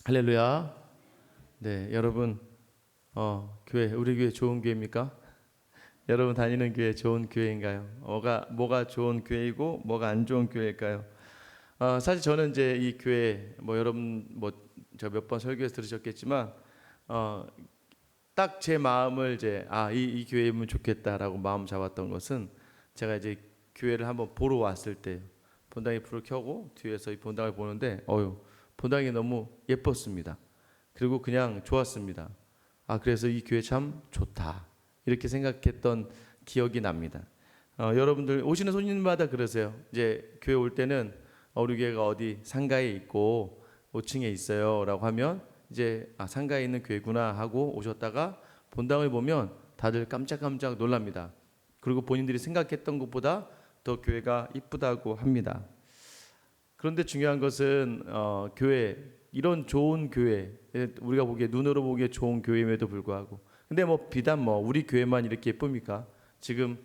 할렐루야. 네, 여러분, 교회, 우리 교회 좋은 교회입니까? 여러분 다니는 교회 좋은 교회인가요? 뭐가 좋은 교회이고 뭐가 안 좋은 교회일까요? 사실 저는 이제 이 교회, 여러분 저 몇 번 설교에서 들으셨겠지만, 딱 제 마음을 이제 이 교회면 좋겠다라고 마음 잡았던 것은, 제가 이제 교회를 한번 보러 왔을 때 본당이 불을 켜고 뒤에서 이 본당을 보는데, 본당이 너무 예뻤습니다. 그리고 그냥 좋았습니다. 그래서 이 교회 참 좋다, 이렇게 생각했던 기억이 납니다. 여러분들 오시는 손님마다 그러세요. 이제 교회 올 때는 우리 교회가 어디 상가에 있고 5층에 있어요 라고 하면, 이제 상가에 있는 교회구나 하고 오셨다가 본당을 보면 다들 깜짝깜짝 놀랍니다. 그리고 본인들이 생각했던 것보다 더 교회가 이쁘다고 합니다. 그런데 중요한 것은 교회, 이런 좋은 교회, 우리가 보기에 눈으로 보기에 좋은 교회임에도 불구하고, 근데 비단 우리 교회만 이렇게 예쁩니까? 지금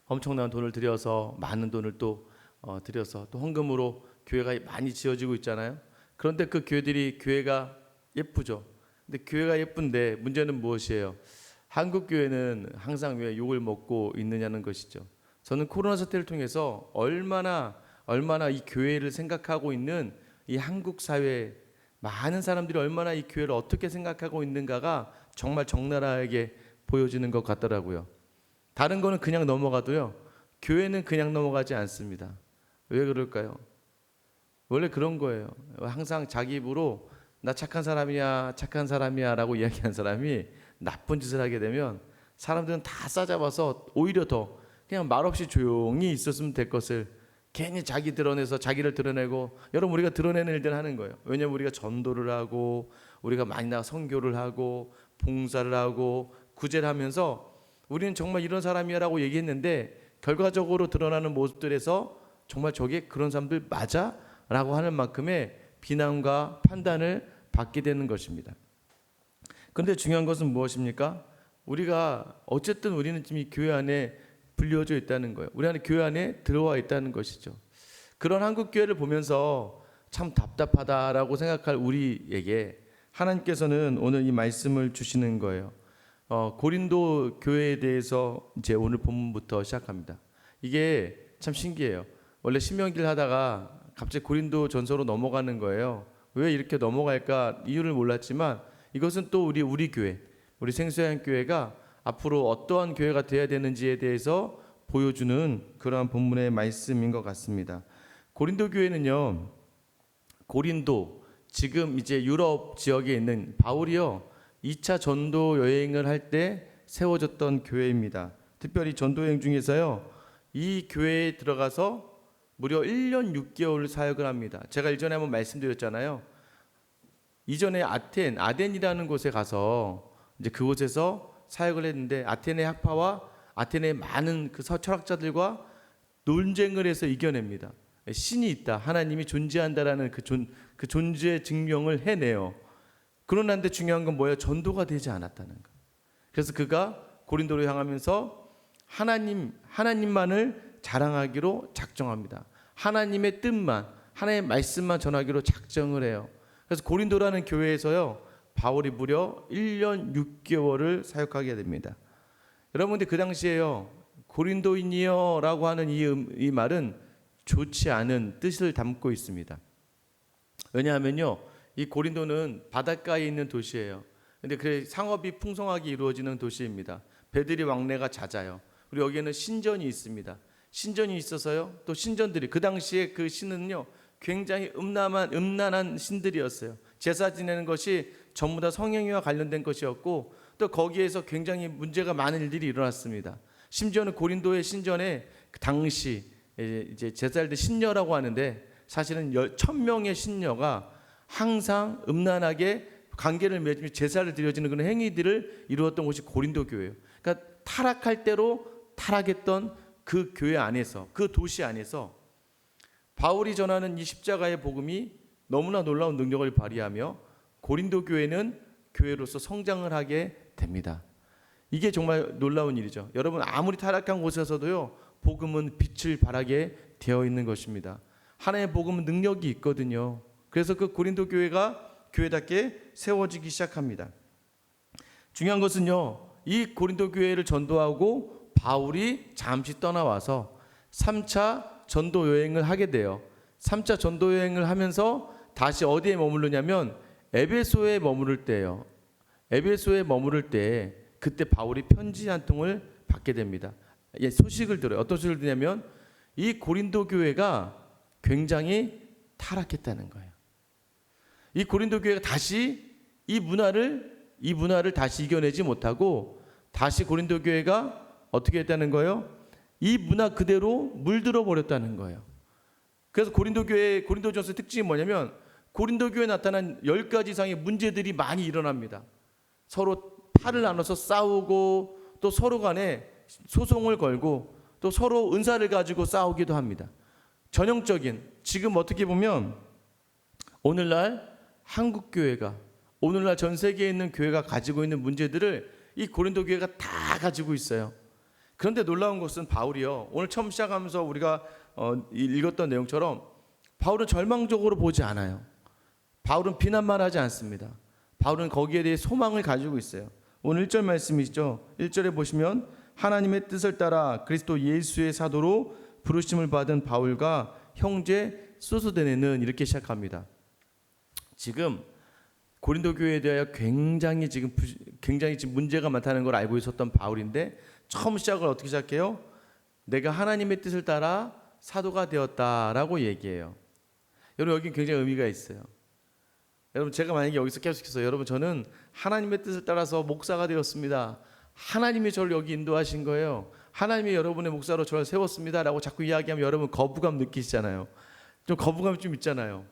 엄청난 돈을 들여서, 많은 돈을 또 들여서 또 헌금으로 교회가 많이 지어지고 있잖아요. 그런데 그 교회가 예쁘죠. 근데 교회가 예쁜데 문제는 무엇이에요? 한국 교회는 항상 왜 욕을 먹고 있느냐는 것이죠. 저는 코로나 사태를 통해서 얼마나 이 교회를 생각하고 있는 이 한국 사회, 많은 사람들이 얼마나 이 교회를 어떻게 생각하고 있는가가 정말 적나라하게 보여지는 것 같더라고요. 다른 거는 그냥 넘어가도요, 교회는 그냥 넘어가지 않습니다. 왜 그럴까요? 원래 그런 거예요. 항상 자기 입으로 나 착한 사람이야 라고 이야기한 사람이 나쁜 짓을 하게 되면, 사람들은 다 싸잡아서 오히려 더 그냥 말없이 조용히 있었으면 될 것을 괜히 자기를 드러내고, 여러분 우리가 드러내는 일들 하는 거예요. 왜냐하면 우리가 전도를 하고, 우리가 많이 나가 선교를 하고, 봉사를 하고, 구제를 하면서 우리는 정말 이런 사람이야 라고 얘기했는데, 결과적으로 드러나는 모습들에서 정말 저게 그런 사람들 맞아? 라고 하는 만큼의 비난과 판단을 받게 되는 것입니다. 그런데 중요한 것은 무엇입니까? 어쨌든 우리는 지금 이 교회 안에 불려져 있다는 거예요. 우리 안에 교회 안에 들어와 있다는 것이죠. 그런 한국 교회를 보면서 참 답답하다라고 생각할 우리에게 하나님께서는 오늘 이 말씀을 주시는 거예요. 고린도 교회에 대해서 이제 오늘 본문부터 시작합니다. 이게 참 신기해요. 원래 신명기를 하다가 갑자기 고린도 전서로 넘어가는 거예요. 왜 이렇게 넘어갈까 이유를 몰랐지만, 이것은 또 우리 교회, 우리 생수양 교회가 앞으로 어떠한 교회가 되어야 되는지에 대해서 보여주는 그러한 본문의 말씀인 것 같습니다. 고린도 교회는요, 지금 이제 유럽 지역에 있는 바울이요 2차 전도 여행을 할 때 세워졌던 교회입니다. 특별히 전도 여행 중에서요, 이 교회에 들어가서 무려 1년 6개월 사역을 합니다. 제가 일전에 한번 말씀드렸잖아요. 이전에 아덴이라는 곳에 가서 이제 그곳에서 사역을 했는데, 아테네 학파와 아테네 많은 그 철학자들과 논쟁을 해서 이겨냅니다. 신이 있다, 하나님이 존재한다라는 그 존재 증명을 해내요. 그런데 중요한 건 뭐예요? 전도가 되지 않았다는 거. 그래서 그가 고린도로 향하면서 하나님만을 자랑하기로 작정합니다. 하나님의 뜻만, 하나님의 말씀만 전하기로 작정을 해요. 그래서 고린도라는 교회에서요, 바울이 무려 1년 6개월을 사역하게 됩니다. 여러분, 근데 그 당시에요, 고린도인이여 라고 하는 이 말은 좋지 않은 뜻을 담고 있습니다. 왜냐하면요, 이 고린도는 바닷가에 있는 도시예요. 근데 그 상업이 풍성하게 이루어지는 도시입니다. 배들이 왕래가 잦아요. 그리고 여기에는 신전이 있습니다. 신전이 있어서요, 또 신전들이, 그 당시에 그 신은요 굉장히 음란한 신들이었어요. 제사 지내는 것이 전부 다 성행위와 관련된 것이었고, 또 거기에서 굉장히 문제가 많은 일들이 일어났습니다. 심지어는 고린도의 신전에 그 당시 이제 제사할 때 신녀라고 하는데, 사실은 1000명의 신녀가 항상 음란하게 관계를 맺으며 제사를 드려지는 그런 행위들을 이루었던 곳이 고린도 교회예요. 그러니까 타락할 대로 타락했던 그 교회 안에서, 그 도시 안에서 바울이 전하는 이 십자가의 복음이 너무나 놀라운 능력을 발휘하며 고린도 교회는 교회로서 성장을 하게 됩니다. 이게 정말 놀라운 일이죠. 여러분, 아무리 타락한 곳에서도요, 복음은 빛을 발하게 되어 있는 것입니다. 하나님의 복음은 능력이 있거든요. 그래서 그 고린도 교회가 교회답게 세워지기 시작합니다. 중요한 것은요, 이 고린도 교회를 전도하고 바울이 잠시 떠나와서 3차 전도 여행을 하게 돼요. 3차 전도 여행을 하면서 다시 어디에 머무르냐면 에베소에 머무를 때예요. 에베소에 머무를 때 그때 바울이 편지 한 통을 받게 됩니다. 소식을 들어요. 어떤 소식을 듣냐면 이 고린도 교회가 굉장히 타락했다는 거예요. 이 고린도 교회가 다시 이 문화를 다시 이겨내지 못하고 다시 고린도 교회가 어떻게 했다는 거예요? 이 문화 그대로 물들어 버렸다는 거예요. 그래서 고린도전서의 특징이 뭐냐면 고린도 교회에 나타난 10가지 이상의 문제들이 많이 일어납니다. 서로 팔을 나눠서 싸우고 또 서로 간에 소송을 걸고 또 서로 은사를 가지고 싸우기도 합니다. 전형적인, 지금 어떻게 보면 오늘날 한국 교회가, 오늘날 전 세계에 있는 교회가 가지고 있는 문제들을 이 고린도 교회가 다 가지고 있어요. 그런데 놀라운 것은 바울이요, 오늘 처음 시작하면서 우리가 읽었던 내용처럼 바울은 절망적으로 보지 않아요. 바울은 비난만 하지 않습니다. 바울은 거기에 대해 소망을 가지고 있어요. 오늘 1절 말씀이시죠. 1절에 보시면 하나님의 뜻을 따라 그리스도 예수의 사도로 부르심을 받은 바울과 형제 소스데네는 이렇게 시작합니다. 지금 고린도 교회에 대하여 굉장히 지금 문제가 많다는 걸 알고 있었던 바울인데 처음 시작을 어떻게 시작해요? 내가 하나님의 뜻을 따라 사도가 되었다라고 얘기해요. 여러분, 여기 굉장히 의미가 있어요. 여러분, 제가 만약에 여기서 계속해서 여러분, 저는 하나님의 뜻을 따라서 목사가 되었습니다, 하나님이 저를 여기 인도하신 거예요, 하나님이 여러분의 목사로 저를 세웠습니다 라고 자꾸 이야기하면 여러분 거부감 느끼시잖아요. 좀 거부감이 좀 있잖아요.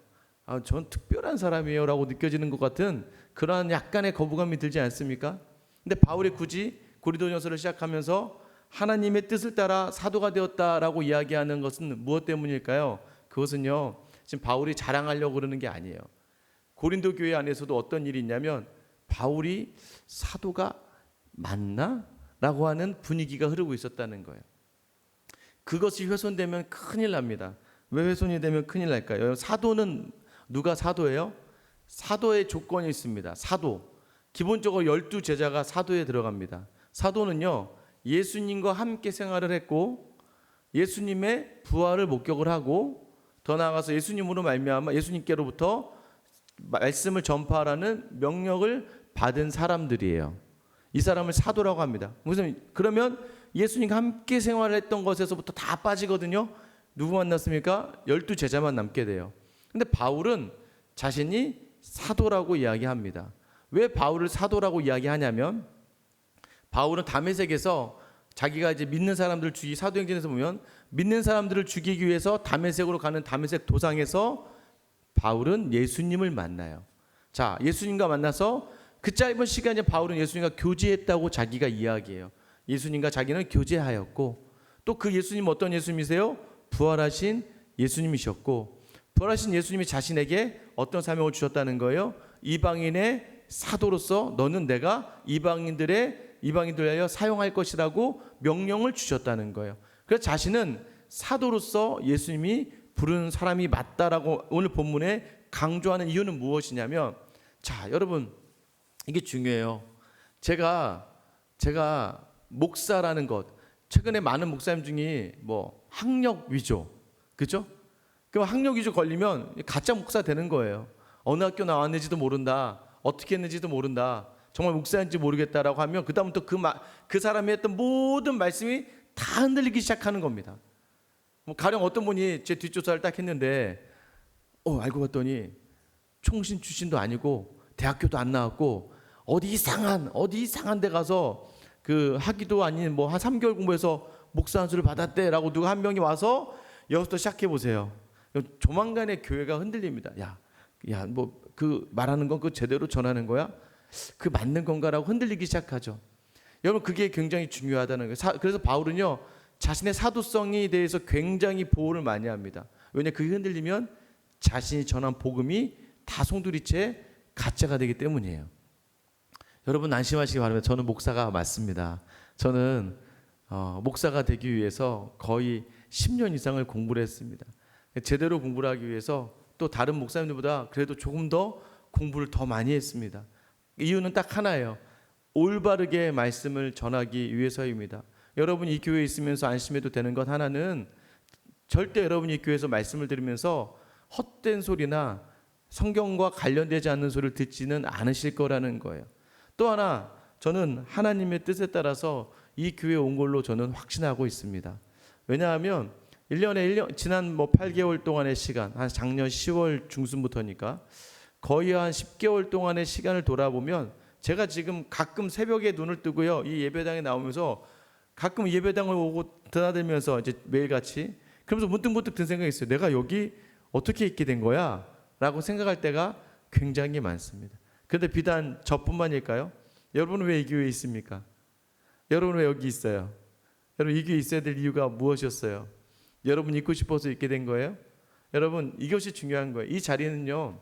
전 특별한 사람이에요 라고 느껴지는 것 같은 그러한 약간의 거부감이 들지 않습니까? 근데 바울이 굳이 고린도전서를 시작하면서 하나님의 뜻을 따라 사도가 되었다라고 이야기하는 것은 무엇 때문일까요? 그것은요, 지금 바울이 자랑하려고 그러는 게 아니에요. 고린도 교회 안에서도 어떤 일이 있냐면 바울이 사도가 맞나? 라고 하는 분위기가 흐르고 있었다는 거예요. 그것이 훼손되면 큰일 납니다. 왜 훼손이 되면 큰일 날까요? 사도는 누가 사도예요? 사도의 조건이 있습니다. 사도, 기본적으로 12제자가 사도에 들어갑니다. 사도는요, 예수님과 함께 생활을 했고 예수님의 부활을 목격을 하고 더 나아가서 예수님으로 말미암아 예수님께로부터 말씀을 전파하라는 명령을 받은 사람들이에요. 이 사람을 사도라고 합니다. 그러면 예수님과 함께 생활했던 것에서부터 다 빠지거든요. 누구 만났습니까? 12제자만 남게 돼요. 근데 바울은 자신이 사도라고 이야기합니다. 왜 바울을 사도라고 이야기하냐면 바울은 다메섹에서 자기가 이제 믿는 사람들을 사도행전에서 보면 믿는 사람들을 죽이기 위해서 다메섹으로 가는 다메섹 도상에서 바울은 예수님을 만나요. 자, 예수님과 만나서 그 짧은 시간에 바울은 예수님과 교제했다고 자기가 이야기해요. 예수님과 자기는 교제하였고 또 그 예수님 어떤 예수님이세요? 부활하신 예수님이셨고 부활하신 예수님이 자신에게 어떤 사명을 주셨다는 거예요? 이방인의 사도로서 너는 내가 이방인들을 위하여 사용할 것이라고 명령을 주셨다는 거예요. 그래서 자신은 사도로서 예수님이 부르는 사람이 맞다라고 오늘 본문에 강조하는 이유는 무엇이냐면, 자, 여러분, 이게 중요해요. 제가 목사라는 것, 최근에 많은 목사님 중에 뭐 학력 위조, 그죠? 그럼 학력 위조 걸리면 가짜 목사 되는 거예요. 어느 학교 나왔는지도 모른다, 어떻게 했는지도 모른다, 정말 목사인지 모르겠다라고 하면 그다음부터 그 사람이 했던 모든 말씀이 다 흔들리기 시작하는 겁니다. 뭐 가령 어떤 분이 제 뒷조사를 딱 했는데 알고 봤더니 총신 출신도 아니고 대학교도 안 나왔고 어디 이상한 데 가서 그 학위도 아닌 뭐 한 3개월 공부해서 목사 안수를 받았대라고 누가 한 명이 와서 여기서부터 시작해 보세요. 조만간에 교회가 흔들립니다. 야, 뭐 그 말하는 건 그 제대로 전하는 거야? 그 맞는 건가라고 흔들리기 시작하죠. 여러분, 그게 굉장히 중요하다는 거예요. 그래서 바울은요, 자신의 사도성에 대해서 굉장히 보호를 많이 합니다. 왜냐, 그게 흔들리면 자신이 전한 복음이 다 송두리째 가짜가 되기 때문이에요. 여러분, 안심하시기 바랍니다. 저는 목사가 맞습니다. 저는 목사가 되기 위해서 거의 10년 이상을 공부를 했습니다. 제대로 공부를 하기 위해서 또 다른 목사님들보다 그래도 조금 더 공부를 더 많이 했습니다. 이유는 딱 하나예요. 올바르게 말씀을 전하기 위해서입니다. 여러분 이 교회에 있으면서 안심해도 되는 것 하나는 절대 여러분이 이 교회에서 말씀을 들으면서 헛된 소리나 성경과 관련되지 않는 소리를 듣지는 않으실 거라는 거예요. 또 하나, 저는 하나님의 뜻에 따라서 이 교회에 온 걸로 저는 확신하고 있습니다. 왜냐하면 1년 지난 8개월 동안의 시간, 한 작년 10월 중순부터니까 거의 한 10개월 동안의 시간을 돌아보면 제가 지금 가끔 새벽에 눈을 뜨고요, 이 예배당에 나오면서 가끔 예배당을 오고 드나들면서 이제 매일같이 그러면서 문득 든 생각이 있어요. 내가 여기 어떻게 있게 된 거야? 라고 생각할 때가 굉장히 많습니다. 그런데 비단 저뿐만일까요? 여러분은 왜 이 교회에 있습니까? 여러분은 왜 여기 있어요? 여러분 이 교회에 있어야 될 이유가 무엇이었어요? 여러분 있고 싶어서 있게 된 거예요? 여러분 이것이 중요한 거예요. 이 자리는요,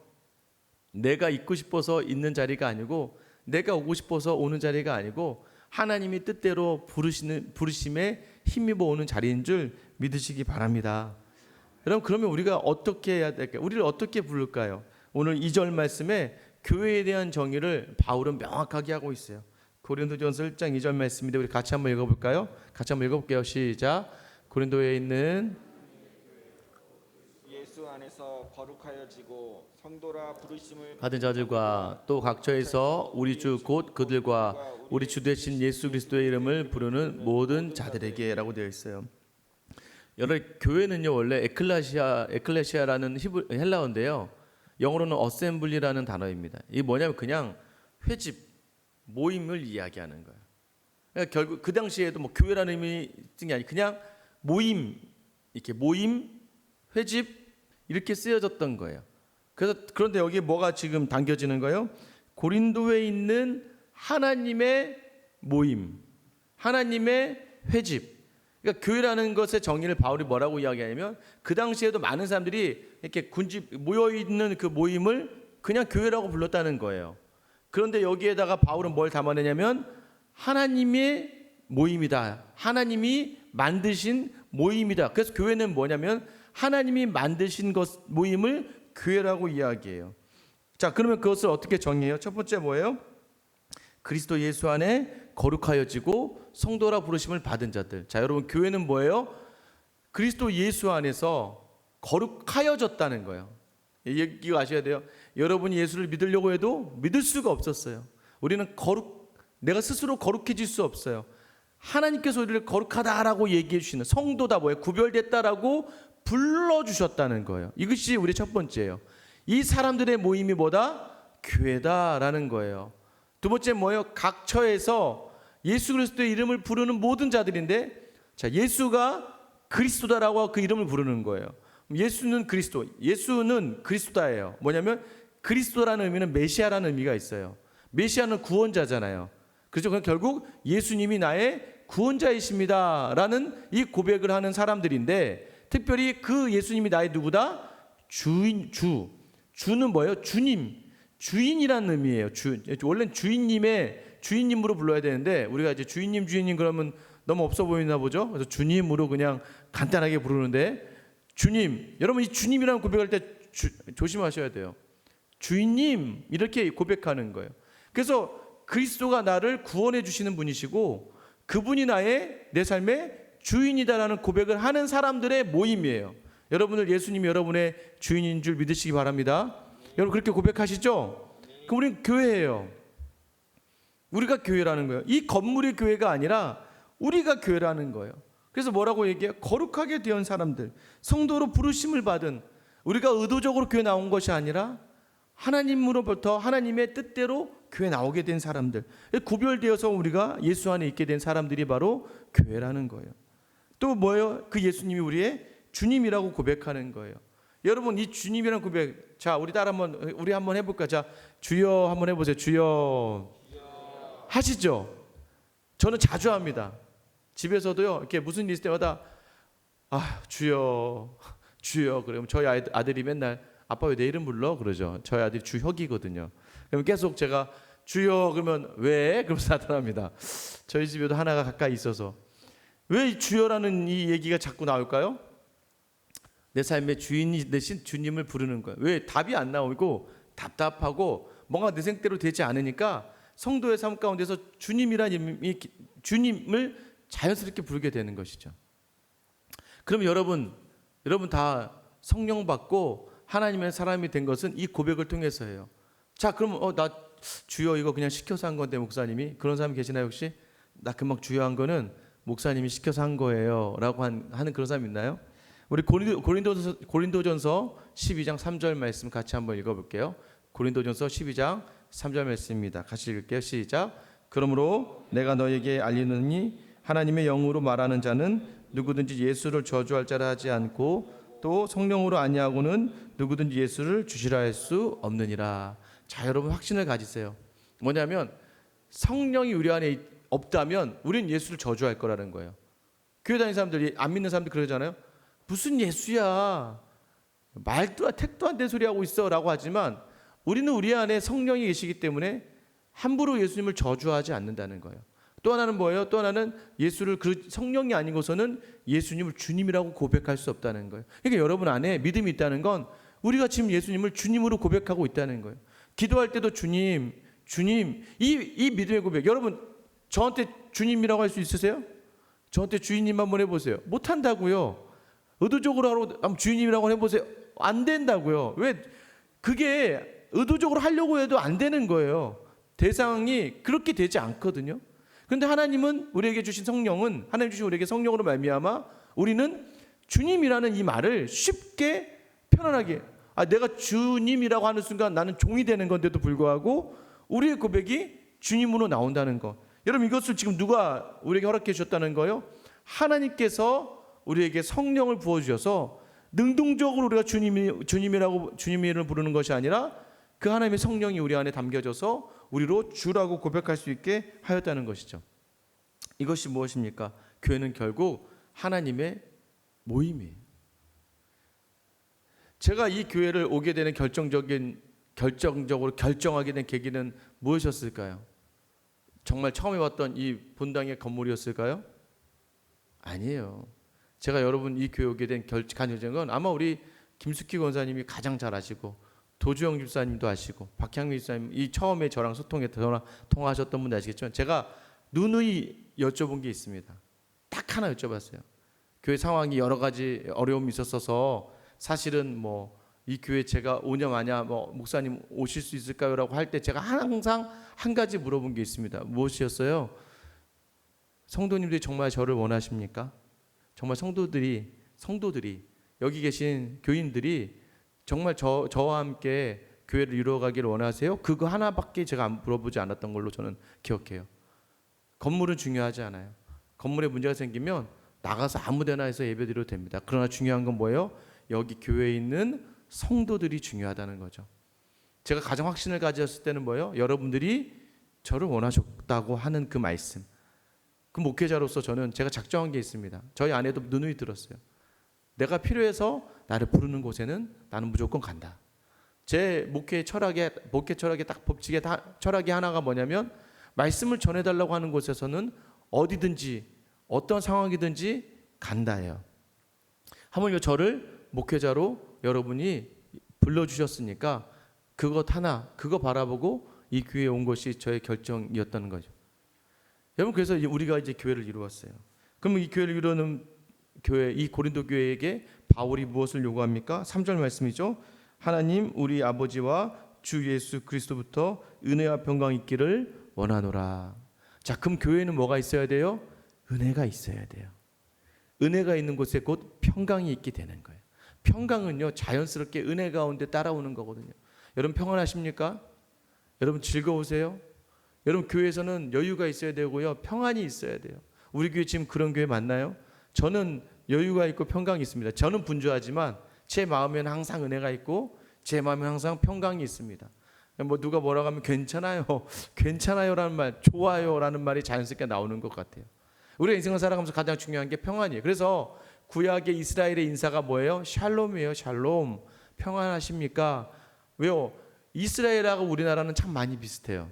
내가 있고 싶어서 있는 자리가 아니고 내가 오고 싶어서 오는 자리가 아니고 하나님이 뜻대로 부르심에 힘입어 오는 자리인 줄 믿으시기 바랍니다. 여러분 그러면 우리가 어떻게 해야 될까요? 우리를 어떻게 부를까요? 오늘 2절 말씀에 교회에 대한 정의를 바울은 명확하게 하고 있어요. 고린도전서 1장 2절 말씀인데 우리 같이 한번 읽어볼까요? 같이 한번 읽어볼게요. 시작. 고린도에 있는 예수 안에서 거룩하여지고 성도라 부르심을 받은 자들과 또 각처에서 우리 주 곧 그들과 우리 주 되신 예수 그리스도의 이름을 부르는 모든 자들에게라고 되어 있어요. 여러분 교회는요 원래 에클레시아라는 헬라어인데요, 영어로는 어셈블리라는 단어입니다. 이게 뭐냐면 그냥 회집, 모임을 이야기하는 거예요. 그러니까 결국 그 당시에도 뭐 교회라는 의미 뜻이 아니 그냥 모임, 이렇게 모임, 회집 이렇게 쓰여졌던 거예요. 그런데 여기에 뭐가 지금 담겨지는 거예요? 고린도에 있는 하나님의 모임, 하나님의 회집. 그러니까 교회라는 것의 정의를 바울이 뭐라고 이야기하냐면 그 당시에도 많은 사람들이 이렇게 모여 있는 그 모임을 그냥 교회라고 불렀다는 거예요. 그런데 여기에다가 바울은 뭘 담아내냐면 하나님의 모임이다. 하나님이 만드신 모임이다. 그래서 교회는 뭐냐면 하나님이 만드신 모임을 교회라고 이야기해요. 자, 그러면 그것을 어떻게 정의해요? 첫 번째 뭐예요? 그리스도 예수 안에 거룩하여지고 성도라 부르심을 받은 자들. 자, 여러분 교회는 뭐예요? 그리스도 예수 안에서 거룩하여졌다는 거예요. 이거 아셔야 돼요. 여러분이 예수를 믿으려고 해도 믿을 수가 없었어요. 우리는 내가 스스로 거룩해질 수 없어요. 하나님께서 우리를 거룩하다라고 얘기해 주시는, 성도다 뭐예요? 구별됐다라고 불러주셨다는 거예요. 이것이 우리 첫 번째예요. 이 사람들의 모임이 뭐다? 교회다라는 거예요. 두 번째 뭐예요? 각처에서 예수 그리스도의 이름을 부르는 모든 자들인데, 자, 예수가 그리스도다라고 그 이름을 부르는 거예요. 예수는 그리스도, 예수는 그리스도다예요. 뭐냐면 그리스도라는 의미는 메시아라는 의미가 있어요. 메시아는 구원자잖아요. 그래서 결국 예수님이 나의 구원자이십니다라는 이 고백을 하는 사람들인데, 특별히 그 예수님이 나의 누구다? 주는 뭐예요? 주님, 주인이라는 의미예요. 원래는 주인님으로 불러야 되는데 우리가 이제 주인님 그러면 너무 없어 보이나 보죠. 그래서 주님으로 그냥 간단하게 부르는데, 주님, 여러분 이 주님이라는 고백할 때 조심하셔야 돼요. 주인님 이렇게 고백하는 거예요. 그래서 그리스도가 나를 구원해 주시는 분이시고 그분이 내 삶의 주인이다라는 고백을 하는 사람들의 모임이에요. 여러분들 예수님이 여러분의 주인인 줄 믿으시기 바랍니다. 여러분 그렇게 고백하시죠? 그럼 우리는 교회예요. 우리가 교회라는 거예요. 이 건물이 교회가 아니라 우리가 교회라는 거예요. 그래서 뭐라고 얘기해요? 거룩하게 된 사람들, 성도로 부르심을 받은, 우리가 의도적으로 교회 나온 것이 아니라 하나님으로부터 하나님의 뜻대로 교회 나오게 된 사람들, 구별되어서 우리가 예수 안에 있게 된 사람들이 바로 교회라는 거예요. 또 뭐예요? 그 예수님이 우리의 주님이라고 고백하는 거예요. 여러분 이 주님이라는 고백, 자 우리 한번 해볼까? 자, 주여 한번 해보세요. 주여 하시죠? 저는 자주 합니다. 집에서도요, 이렇게 무슨 일 있을 때마다 주여 그러면 저희 아들이 맨날 아빠 왜 내 이름 불러? 그러죠. 저희 아들이 주혁이거든요. 그럼 계속 제가 주여 그러면 왜? 그러면서 나타납니다. 저희 집에도 하나가 가까이 있어서. 왜 주여라는 이 얘기가 자꾸 나올까요? 내 삶의 주인이 되신 주님을 부르는 거예요. 왜? 답이 안 나오고 답답하고 뭔가 내 생대로 되지 않으니까 성도의 삶 가운데서 주님을 자연스럽게 부르게 되는 것이죠. 그럼 여러분 다 성령 받고 하나님의 사람이 된 것은 이 고백을 통해서예요. 자, 그럼 나 주여 이거 그냥 시켜서 한 건데 목사님이, 그런 사람 계시나요 혹시? 나 금방 주여 한 거는 목사님이 시켜서 한 거예요라고 하는 그런 사람 있나요? 우리 고린도전서 12장 3절 말씀 같이 한번 읽어볼게요. 고린도전서 12장 3절 말씀입니다. 같이 읽을게요. 시작. 그러므로 내가 너에게 알리느니 하나님의 영으로 말하는 자는 누구든지 예수를 저주할 자라 하지 않고 또 성령으로 아니하고는 누구든지 예수를 주시라 할 수 없느니라. 자, 여러분 확신을 가지세요. 뭐냐면 성령이 우리 안에 없다면 우리는 예수를 저주할 거라는 거예요. 교회 다니는 사람들이, 안 믿는 사람들 그러잖아요. 무슨 예수야, 말도 택도 안 된 소리 하고 있어 라고 하지만 우리는 우리 안에 성령이 계시기 때문에 함부로 예수님을 저주하지 않는다는 거예요. 또 하나는 뭐예요? 또 하나는 예수를 성령이 아니고서는 예수님을 주님이라고 고백할 수 없다는 거예요. 그러니까 여러분 안에 믿음이 있다는 건 우리가 지금 예수님을 주님으로 고백하고 있다는 거예요. 기도할 때도 주님 이 믿음의 고백. 여러분 저한테 주님이라고 할 수 있으세요? 저한테 주인님 한번 해보세요. 못한다고요. 의도적으로 한번 주인님이라고 해보세요. 안 된다고요. 왜? 그게 의도적으로 하려고 해도 안 되는 거예요. 대상이 그렇게 되지 않거든요. 그런데 하나님은 우리에게 주신 성령은, 하나님 주신 우리에게 성령으로 말미암아 우리는 주님이라는 이 말을 쉽게 편안하게, 내가 주님이라고 하는 순간 나는 종이 되는 건데도 불구하고 우리의 고백이 주님으로 나온다는 것. 여러분 이것을 지금 누가 우리에게 허락해 주셨다는 거예요? 하나님께서 우리에게 성령을 부어주셔서 능동적으로 우리가 주님이라고 주님의 이름을 부르는 것이 아니라 그 하나님의 성령이 우리 안에 담겨져서 우리로 주라고 고백할 수 있게 하였다는 것이죠. 이것이 무엇입니까? 교회는 결국 하나님의 모임이에요. 제가 이 교회를 오게 되는 결정적으로 결정하게 된 계기는 무엇이었을까요? 정말 처음에 왔던 이 본당의 건물이었을까요? 아니에요. 제가 여러분 이 교회 오게 된 결정은 아마 우리 김숙희 권사님이 가장 잘 아시고 도주영 집사님도 아시고 박향미 집사님, 이 처음에 저랑 통화하셨던 분도 아시겠지만 제가 누누이 여쭤본 게 있습니다. 딱 하나 여쭤봤어요. 교회 상황이 여러 가지 어려움이 있었어서 사실은 이 교회 제가 오냐 마냐 목사님 오실 수 있을까요? 라고 할 때 제가 항상 한 가지 물어본 게 있습니다. 무엇이었어요? 성도님들이 정말 저를 원하십니까? 정말 성도들이 여기 계신 교인들이 정말 저와 함께 교회를 이루어가기를 원하세요? 그거 하나밖에 제가 물어보지 않았던 걸로 저는 기억해요. 건물은 중요하지 않아요. 건물에 문제가 생기면 나가서 아무데나 해서 예배드려도 됩니다. 그러나 중요한 건 뭐예요? 여기 교회에 있는 성도들이 중요하다는 거죠. 제가 가장 확신을 가졌을 때는 뭐예요? 여러분들이 저를 원하셨다고 하는 그 말씀. 그 목회자로서 제가 작정한 게 있습니다. 저희 아내도 누누이 들었어요. 내가 필요해서 나를 부르는 곳에는 나는 무조건 간다. 제 목회 철학의 딱 법칙의 철학이 하나가 뭐냐면 말씀을 전해달라고 하는 곳에서는 어디든지 어떤 상황이든지 간다예요. 하물며 저를 목회자로 여러분이 불러주셨으니까 그거 바라보고 이 교회에 온 것이 저의 결정이었다는 거죠. 여러분 그래서 우리가 이제 교회를 이루었어요. 그럼 이 교회를 이루는 교회, 이 고린도 교회에게 바울이 무엇을 요구합니까? 3절 말씀이죠. 하나님 우리 아버지와 주 예수 그리스도부터 은혜와 평강이 있기를 원하노라. 자, 그럼 교회는 뭐가 있어야 돼요? 은혜가 있어야 돼요. 은혜가 있는 곳에 곧 평강이 있게 되는 거예요. 평강은요 자연스럽게 은혜 가운데 따라오는 거거든요. 여러분 평안하십니까? 여러분 즐거우세요? 여러분 교회에서는 여유가 있어야 되고요, 평안이 있어야 돼요. 우리 교회 지금 그런 교회 맞나요? 저는 여유가 있고 평강이 있습니다. 저는 분주하지만 제 마음에는 항상 은혜가 있고 제 마음에 항상 평강이 있습니다. 누가 뭐라고 하면 괜찮아요라는 말, 좋아요라는 말이 자연스럽게 나오는 것 같아요. 우리가 인생을 살아가면서 가장 중요한 게 평안이에요. 그래서 구약의 이스라엘의 인사가 뭐예요? 샬롬이에요. 샬롬. 평안하십니까? 왜요? 이스라엘하고 우리나라는 참 많이 비슷해요.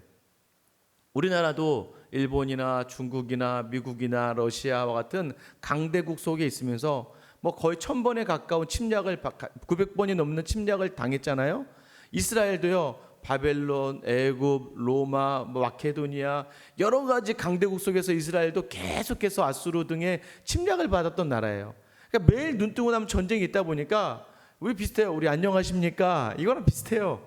우리나라도 일본이나 중국이나 미국이나 러시아와 같은 강대국 속에 있으면서 뭐 거의 1000번에 가까운 침략을 900번이 넘는 침략을 당했잖아요. 이스라엘도요. 바벨론, 애굽, 로마, 마케도니아 여러 가지 강대국 속에서 이스라엘도 계속해서 아수르 등의 침략을 받았던 나라예요. 그러니까 매일 눈 뜨고 나면 전쟁이 있다 보니까 우리 비슷해요. 우리 안녕하십니까? 이거랑 비슷해요.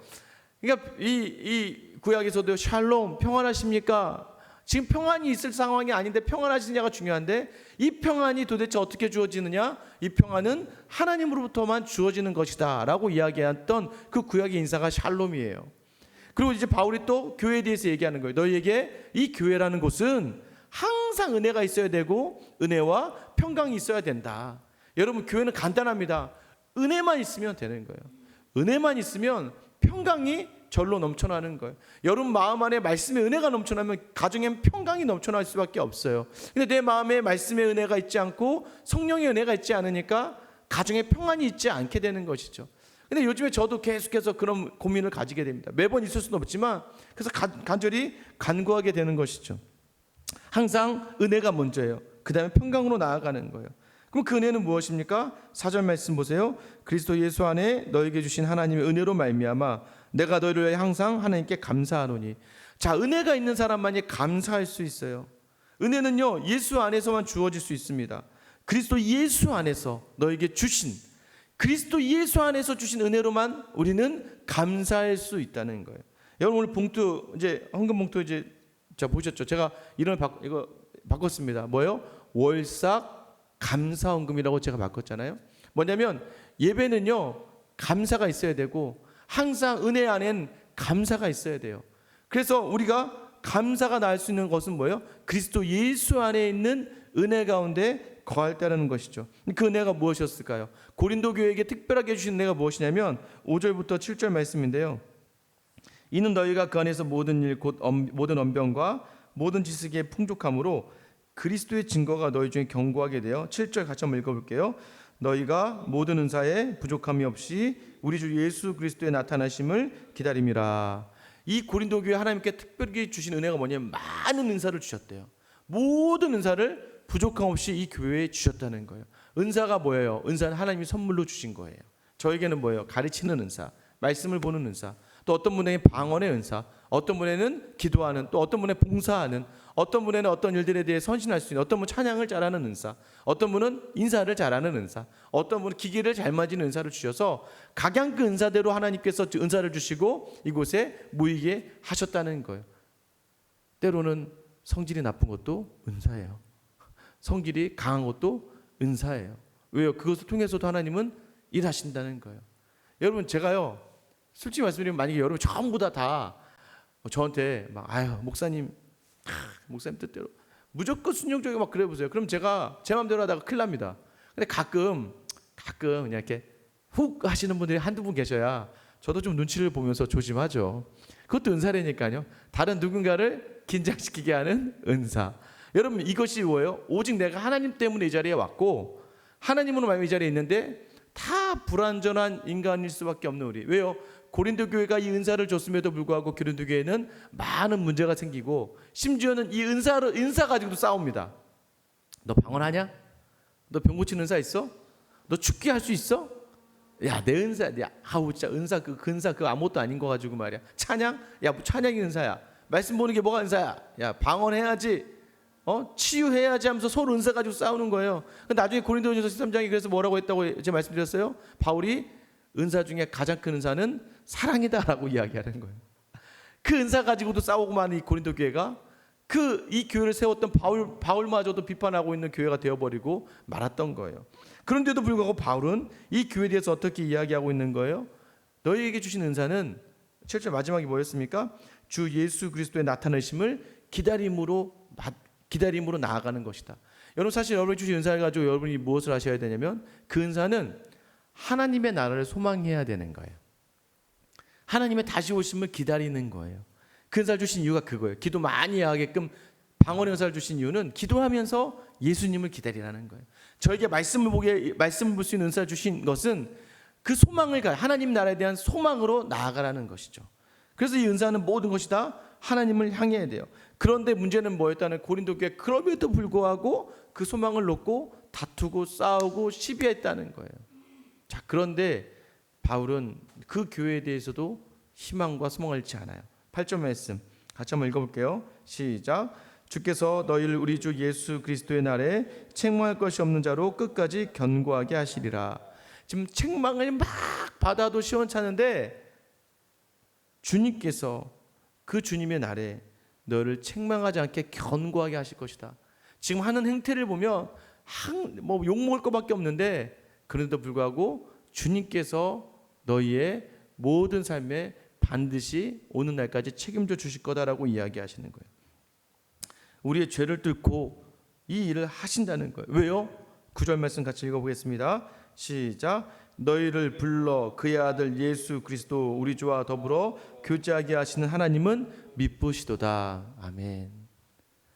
그러니까 이 구약에서도 샬롬 평안하십니까? 지금 평안이 있을 상황이 아닌데 평안하시냐가 중요한데 이 평안이 도대체 어떻게 주어지느냐? 이 평안은 하나님으로부터만 주어지는 것이다 라고 이야기했던 그 구약의 인사가 샬롬이에요. 그리고 이제 바울이 또 교회에 대해서 얘기하는 거예요. 너희에게 이 교회라는 곳은 항상 은혜가 있어야 되고 은혜와 평강이 있어야 된다. 여러분 교회는 간단합니다. 은혜만 있으면 되는 거예요. 은혜만 있으면 평강이 절로 넘쳐나는 거예요. 여러분 마음 안에 말씀의 은혜가 넘쳐나면 가정엔 평강이 넘쳐날 수밖에 없어요. 근데 내 마음에 말씀의 은혜가 있지 않고 성령의 은혜가 있지 않으니까 가정에 평안이 있지 않게 되는 것이죠. 근데 요즘에 저도 계속해서 그런 고민을 가지게 됩니다. 매번 있을 수는 없지만 그래서 간절히 간구하게 되는 것이죠. 항상 은혜가 먼저예요. 그 다음에 평강으로 나아가는 거예요. 그럼 그 은혜는 무엇입니까? 4절 말씀 보세요. 그리스도 예수 안에 너에게 주신 하나님의 은혜로 말미암아 내가 너희를 위해 항상 하나님께 감사하노니. 자, 은혜가 있는 사람만이 감사할 수 있어요. 은혜는요 예수 안에서만 주어질 수 있습니다. 그리스도 예수 안에서 너에게 주신 그리스도 예수 안에서 주신 은혜로만 우리는 감사할 수 있다는 거예요. 여러분 오늘 봉투 이제 헌금 봉투 이제 자 보셨죠? 제가 이거 바꿨습니다. 뭐예요? 월삭 감사헌금이라고 제가 바꿨잖아요. 뭐냐면 예배는요 감사가 있어야 되고 항상 은혜 안엔 감사가 있어야 돼요. 그래서 우리가 감사가 나올 수 있는 것은 뭐예요? 그리스도 예수 안에 있는 은혜 가운데 거할 때라는 것이죠. 그 은혜가 무엇이었을까요? 고린도 교회에게 특별하게 주신 은혜가 무엇이냐면 5절부터 7절 말씀인데요. 이는 너희가 그 안에서 모든 일 곧 모든 언변과 모든 지식의 풍족함으로 그리스도의 증거가 너희 중에 견고하게 되어 7절 같이 한번 읽어볼게요. 너희가 모든 은사에 부족함이 없이 우리 주 예수 그리스도의 나타나심을 기다림이라. 이 고린도 교회 하나님께 특별히 주신 은혜가 뭐냐면 많은 은사를 주셨대요. 모든 은사를 부족함 없이 이 교회에 주셨다는 거예요. 은사가 뭐예요? 은사는 하나님이 선물로 주신 거예요. 저에게는 뭐예요? 가르치는 은사, 말씀을 보는 은사, 또 어떤 분에게는 방언의 은사, 어떤 분에게는 기도하는, 또 어떤 분에게는 봉사하는, 어떤 분에게는 어떤 일들에 대해 선신할 수 있는, 어떤 분은 찬양을 잘하는 은사, 어떤 분은 인사를 잘하는 은사, 어떤 분은 기계를 잘 만지는 은사를 주셔서 각양 그 은사대로 하나님께서 은사를 주시고 이곳에 모이게 하셨다는 거예요. 때로는 성질이 나쁜 것도 은사예요. 성질이 강한 것도 은사예요. 왜요? 그것을 통해서도 하나님은 일하신다는 거예요. 여러분 제가요 솔직히 말씀드리면 만약에 여러분 전부 다 저한테 막 목사님 뜻대로 무조건 순종적이고 막 그래 보세요. 그럼 제가 제 마음대로 하다가 큰일 납니다. 근데 가끔 그냥 이렇게 훅 하시는 분들이 한두 분 계셔야 저도 좀 눈치를 보면서 조심하죠. 그것도 은사라니까요. 다른 누군가를 긴장시키게 하는 은사. 여러분 이것이 뭐예요? 오직 내가 하나님 때문에 이 자리에 왔고 하나님으로 말미암아 이 자리에 있는데 다 불완전한 인간일 수밖에 없는 우리. 왜요? 고린도 교회가 이 은사를 줬음에도 불구하고 고린도 교회는 많은 문제가 생기고 심지어는 이 은사 가지고도 싸웁니다. 너 방언하냐? 너 병 고치는 은사 있어? 너 죽게 할 수 있어? 야, 내 은사, 진짜 은사 그 은사 그 아무것도 아닌 거 가지고 말이야. 찬양? 야, 뭐 찬양이 은사야. 말씀 보는 게 뭐가 은사야? 야, 방언해야지. 치유해야지 하면서 서로 은사 가지고 싸우는 거예요. 나중에 고린도전서 13장에 그래서 뭐라고 했다고 제가 말씀드렸어요? 바울이 은사 중에 가장 큰 은사는 사랑이다라고 이야기하는 거예요. 그 은사 가지고도 싸우고 많은 이 고린도 교회가 이 교회를 세웠던 바울마저도 비판하고 있는 교회가 되어버리고 말았던 거예요. 그런데도 불구하고 바울은 이 교회에 대해서 어떻게 이야기하고 있는 거예요? 너희에게 주신 은사는 7절 마지막이 뭐였습니까? 주 예수 그리스도의 나타나심을 기다림으로 나아가는 것이다. 여러분 사실 여러분이 주신 은사를 가지고 여러분이 무엇을 하셔야 되냐면 그 은사는 하나님의 나라를 소망해야 되는 거예요. 하나님의 다시 오심을 기다리는 거예요. 그 은사를 주신 이유가 그거예요. 기도 많이 하게끔 방언의 은사를 주신 이유는 기도하면서 예수님을 기다리라는 거예요. 저에게 말씀을 볼 수 있는 은사를 주신 것은 그 소망을 하나님 나라에 대한 소망으로 나아가라는 것이죠. 그래서 이 은사는 모든 것이 다 하나님을 향해야 돼요. 그런데 문제는 뭐였다는 고린도 교회 그럼에도 불구하고 그 소망을 놓고 다투고 싸우고 시비했다는 거예요. 자, 그런데 바울은 그 교회에 대해서도 희망과 소망을 잃지 않아요. 8절 말씀 같이 한번 읽어볼게요. 시작. 주께서 너희를 우리 주 예수 그리스도의 날에 책망할 것이 없는 자로 끝까지 견고하게 하시리라. 지금 책망을 막 받아도 시원찮은데 주님께서 그 주님의 날에 너를 책망하지 않게 견고하게 하실 것이다. 지금 하는 행태를 보면 뭐 욕먹을 것밖에 없는데 그런데도 불구하고 주님께서 너희의 모든 삶에 반드시 오는 날까지 책임져 주실 거다라고 이야기하시는 거예요. 우리의 죄를 뚫고 이 일을 하신다는 거예요. 왜요? 9절 말씀 같이 읽어보겠습니다. 시작. 너희를 불러 그의 아들 예수 그리스도 우리 주와 더불어 교제하게 하시는 하나님은 미쁘시도다. 아멘.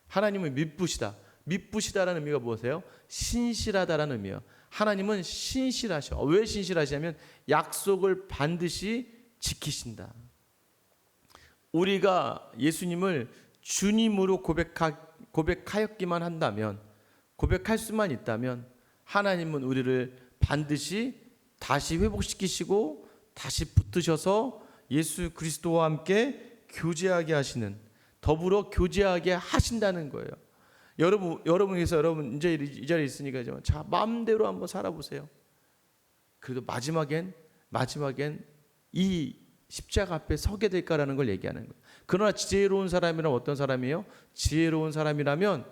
하나님은 미쁘시다. 미쁘시다라는 의미가 무엇이에요? 신실하다라는 의미예요. 하나님은 신실하셔. 왜 신실하시냐면 약속을 반드시 지키신다. 우리가 예수님을 주님으로 고백하였기만 한다면, 고백할 수만 있다면 하나님은 우리를 반드시 다시 회복시키시고 다시 붙드셔서 예수 그리스도와 함께 교제하게 하시는, 더불어 교제하게 하신다는 거예요. 여러분께서 여러분 이제 이 자리에 있으니까 자, 마음대로 한번 살아보세요. 그래도 마지막엔 이 십자가 앞에 서게 될까라는 걸 얘기하는 거예요. 그러나 지혜로운 사람이란 어떤 사람이에요? 지혜로운 사람이라면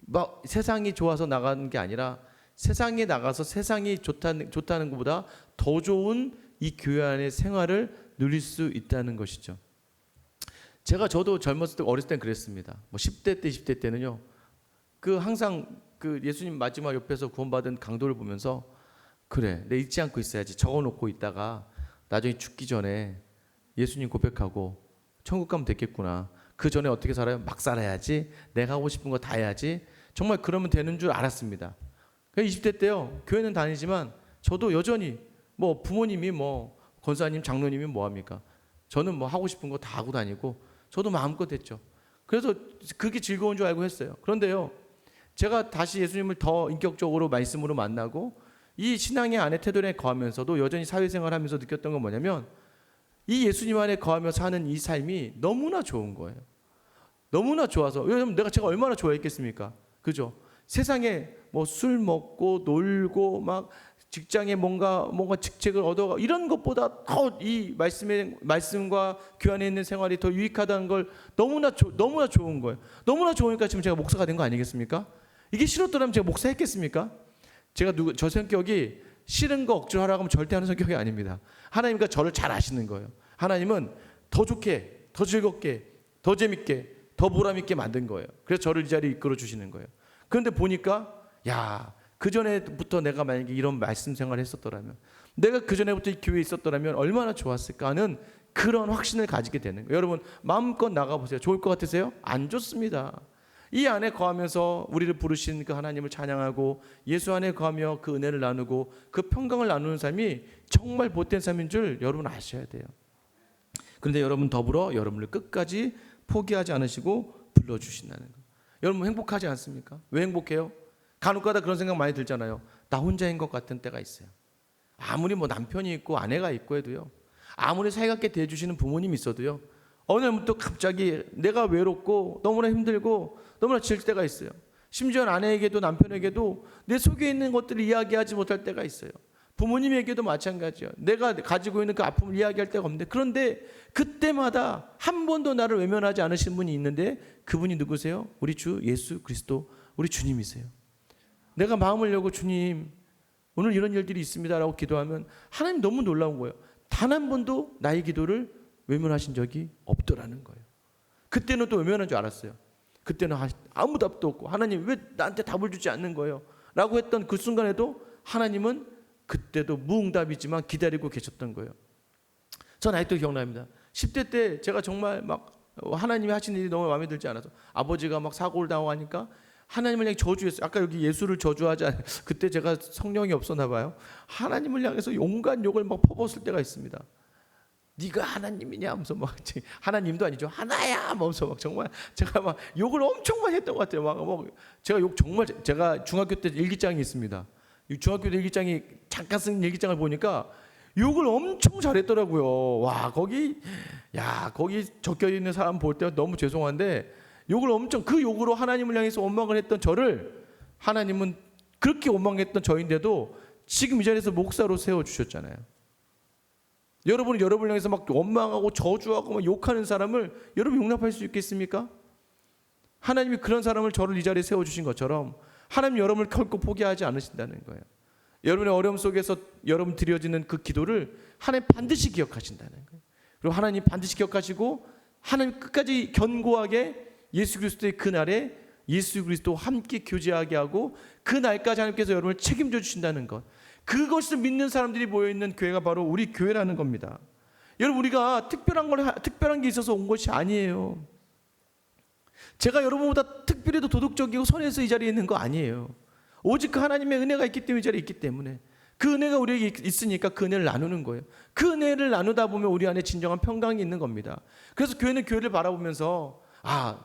막 세상이 좋아서 나가는 게 아니라 세상에 나가서 세상이 좋다는 것보다 더 좋은 이 교회 안의 생활을 누릴 수 있다는 것이죠. 저도 젊었을 때 어렸을 땐 그랬습니다. 뭐 10대 때 20대 때는요. 항상 예수님 마지막 옆에서 구원받은 강도를 보면서 그래, 내 잊지 않고 있어야지. 적어놓고 있다가 나중에 죽기 전에 예수님 고백하고 천국 가면 됐겠구나. 그 전에 어떻게 살아요? 막 살아야지. 내가 하고 싶은 거 다 해야지. 정말 그러면 되는 줄 알았습니다. 20대 때요. 교회는 다니지만 저도 여전히 뭐 부모님이 뭐 권사님, 장로님이 뭐 합니까? 저는 뭐 하고 싶은 거 다 하고 다니고 저도 마음껏 했죠. 그래서 그게 즐거운 줄 알고 했어요. 그런데요. 제가 다시 예수님을 더 인격적으로 말씀으로 만나고 이 신앙의 안에 태도에 거하면서도 여전히 사회생활을 하면서 느꼈던 건 뭐냐면 이 예수님 안에 거하며 사는 이 삶이 너무나 좋은 거예요. 너무나 좋아서. 왜냐하면 제가 얼마나 좋아했겠습니까? 그죠? 세상에 뭐 술 먹고 놀고 막 직장에 뭔가 직책을 얻어가 이런 것보다 더 이 말씀과 교회 안에 있는 생활이 더 유익하다는 걸 너무나 좋은 거예요. 너무나 좋으니까 지금 제가 목사가 된 거 아니겠습니까? 이게 싫었더라면 제가 목사 했겠습니까? 저 성격이 싫은 거 억지로 하라고 하면 절대 하는 성격이 아닙니다. 하나님과 저를 잘 아시는 거예요. 하나님은 더 좋게, 더 즐겁게, 더 재밌게, 더 보람있게 만든 거예요. 그래서 저를 이 자리에 이끌어 주시는 거예요. 그런데 보니까 그전에부터 내가 만약에 이런 말씀 생활을 했었더라면, 내가 그전에부터 이 교회에 있었더라면 얼마나 좋았을까 하는 그런 확신을 가지게 되는 거예요. 여러분 마음껏 나가보세요. 좋을 것 같으세요? 안 좋습니다. 이 안에 거하면서 우리를 부르신 그 하나님을 찬양하고 예수 안에 거하며 그 은혜를 나누고 그 평강을 나누는 삶이 정말 복된 삶인 줄 여러분 아셔야 돼요. 그런데 여러분 더불어 여러분을 끝까지 포기하지 않으시고 불러주신다는 거예요. 여러분 행복하지 않습니까? 왜 행복해요? 간혹가다 그런 생각 많이 들잖아요. 나 혼자인 것 같은 때가 있어요. 아무리 뭐 남편이 있고 아내가 있고 해도요. 아무리 살갑게 대해주시는 부모님이 있어도요. 어느 날부터 갑자기 내가 외롭고 너무나 힘들고 너무나 지칠 때가 있어요. 심지어 아내에게도 남편에게도 내 속에 있는 것들을 이야기하지 못할 때가 있어요. 부모님에게도 마찬가지예요. 내가 가지고 있는 그 아픔을 이야기할 때가 없는데, 그런데 그때마다 한 번도 나를 외면하지 않으신 분이 있는데 그분이 누구세요? 우리 주 예수 그리스도 우리 주님이세요. 내가 마음을 열고 주님 오늘 이런 일들이 있습니다라고 기도하면 하나님 너무 놀라운 거예요. 단 한 번도 나의 기도를 외면하신 적이 없더라는 거예요. 그때는 또 외면한 줄 알았어요. 그때는 아무 답도 없고 하나님 왜 나한테 답을 주지 않는 거예요? 라고 했던 그 순간에도 하나님은 그때도 무응답이지만 기다리고 계셨던 거예요. 전 아직도 기억납니다. 10대 때 제가 정말 막 하나님이 하신 일이 너무 마음에 들지 않아서 아버지가 막 사고를 당하고 하니까 하나님을 향해 저주했어요. 아까 여기 예수를 저주하지 않아요. 그때 제가 성령이 없었나 봐요. 하나님을 향해서 온갖 욕을 막 퍼붓을 때가 있습니다. 네가 하나님이냐 하면서 막 하나님도 아니죠 하나야 하면서 막 정말 제가 막 욕을 엄청 많이 했던 것 같아요. 막 제가 욕 정말 제가 중학교 때 일기장이 있습니다. 이 중학교 때 일기장이 잠깐 쓴 일기장을 보니까 욕을 엄청 잘했더라고요. 와 거기 적혀 있는 사람 볼 때 너무 죄송한데 욕을 엄청 그 욕으로 하나님을 향해서 원망을 했던 저를 하나님은 그렇게 원망했던 저인데도 지금 이 자리에서 목사로 세워 주셨잖아요. 여러분은 여러분을 향해서 막 원망하고 저주하고 막 욕하는 사람을 여러분 용납할 수 있겠습니까? 하나님이 그런 사람을 저를 이 자리에 세워 주신 것처럼 하나님 여러분을 결코 포기하지 않으신다는 거예요. 여러분의 어려움 속에서 여러분 드려지는 그 기도를 하나님 반드시 기억하신다는 거예요. 그리고 하나님 반드시 기억하시고 하나님 끝까지 견고하게 예수 그리스도의 그날에 예수 그리스도와 함께 교제하게 하고 그 날까지 하나님께서 여러분을 책임져 주신다는 것, 그것을 믿는 사람들이 모여있는 교회가 바로 우리 교회라는 겁니다. 여러분 우리가 특별한 게 있어서 온 것이 아니에요. 제가 여러분보다 특별히도 도덕적이고 선해서 이 자리에 있는 거 아니에요. 오직 그 하나님의 은혜가 있기 때문에 이 자리에 있기 때문에 그 은혜가 우리에게 있으니까 그 은혜를 나누는 거예요. 그 은혜를 나누다 보면 우리 안에 진정한 평강이 있는 겁니다. 그래서 교회는 교회를 바라보면서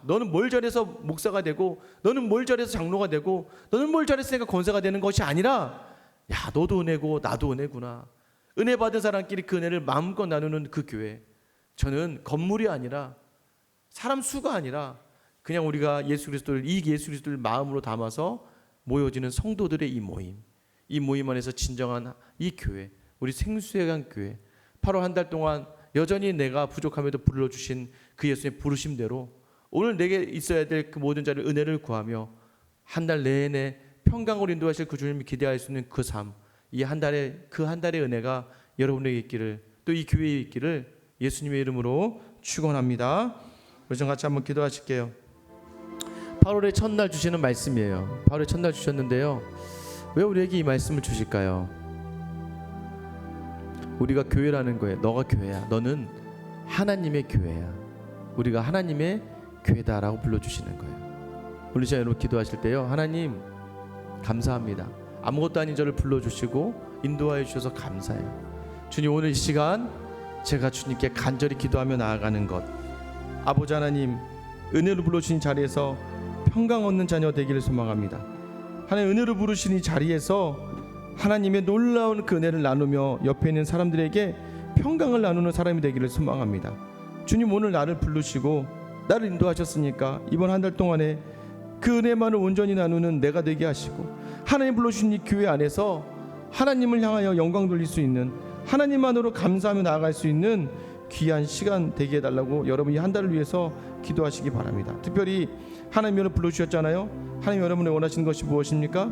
너는 뭘 잘해서 목사가 되고 너는 뭘 잘해서 장로가 되고 너는 뭘 잘했으니까 권사가 되는 것이 아니라 너도 은혜고 나도 은혜구나. 은혜 받은 사람끼리 그 은혜를 마음껏 나누는 그 교회. 저는 건물이 아니라 사람 수가 아니라 그냥 우리가 예수 그리스도를 마음으로 담아서 모여지는 성도들의 이 모임 안에서 진정한 이 교회, 우리 생수회관 교회, 8월 한 달 동안 여전히 내가 부족함에도 불러주신 그 예수의 부르심대로 오늘 내게 있어야 될 그 모든 자를 은혜를 구하며 한 달 내내 평강으로 인도하실 그 주님을 기대할 수 있는 그 삶, 이 한 달의 은혜가 여러분에게 있기를, 또 이 교회에 있기를 예수님의 이름으로 축원합니다. 우리 좀 같이 한번 기도하실게요. 8월의 첫날 주시는 말씀이에요. 8월의 첫날 주셨는데요. 왜 우리에게 이 말씀을 주실까요? 우리가 교회라는 거예요. 너가 교회야. 너는 하나님의 교회야. 우리가 하나님의 교회다라고 불러주시는 거예요. 오늘 시간 여러분 기도하실 때요, 하나님 감사합니다. 아무것도 아닌 저를 불러주시고 인도하여 주셔서 감사해요. 주님, 오늘 이 시간 제가 주님께 간절히 기도하며 나아가는 것, 아버지 하나님 은혜로 불러주신 자리에서 평강 얻는 자녀 되기를 소망합니다. 하나님 은혜로 부르신 이 자리에서 하나님의 놀라운 그 은혜를 나누며 옆에 있는 사람들에게 평강을 나누는 사람이 되기를 소망합니다. 주님, 오늘 나를 부르시고 나를 인도하셨으니까 이번 한 달 동안에 그 은혜만을 온전히 나누는 내가 되게 하시고, 하나님 불러주신 이 교회 안에서 하나님을 향하여 영광 돌릴 수 있는, 하나님만으로 감사하며 나아갈 수 있는 귀한 시간 되게 해달라고 여러분이 한 달을 위해서 기도하시기 바랍니다. 특별히 하나님 여러분 불러주셨잖아요. 하나님 여러분이 원하시는 것이 무엇입니까?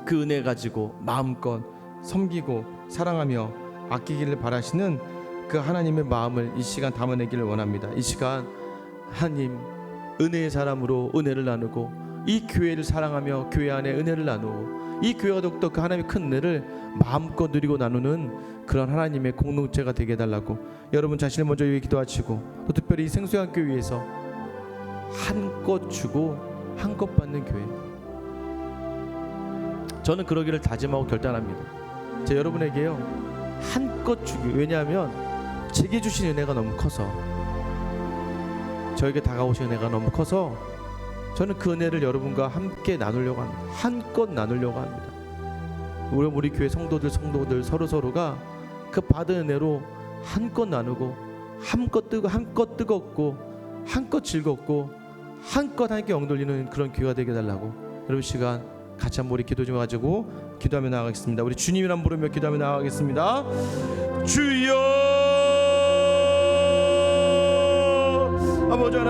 그 은혜 가지고 마음껏 섬기고 사랑하며 아끼기를 바라시는 그 하나님의 마음을 이 시간 담아내기를 원합니다. 이 시간 하나님 은혜의 사람으로 은혜를 나누고, 이 교회를 사랑하며 교회 안에 은혜를 나누고, 이 교회가 더욱더 그 하나님의 큰 은혜를 마음껏 누리고 나누는 그런 하나님의 공동체가 되게 해달라고 여러분 자신을 먼저 위해 기도하시고, 또 특별히 이 생수학교회 위해서 한껏 주고 한껏 받는 교회, 저는 그러기를 다짐하고 결단합니다. 제가 여러분에게요 한껏 주기, 왜냐하면 제게 주신 은혜가 너무 커서, 저에게 다가오신 은혜가 너무 커서 저는 그 은혜를 여러분과 함께 나누려고 합니다. 한껏 나누려고 합니다. 우리 교회 성도들 서로가 그 받은 은혜로 한껏 나누고, 한껏 뜨겁고 한껏 즐겁고 한껏 함께 엉돌리는 그런 교회가 되게 해달라고 여러분 시간 같이 한번 우리 기도 좀 가지고 기도하며 나아가겠습니다. 우리 주님이란 부르며 기도하며 나아가겠습니다. 주여, 아버지 하나님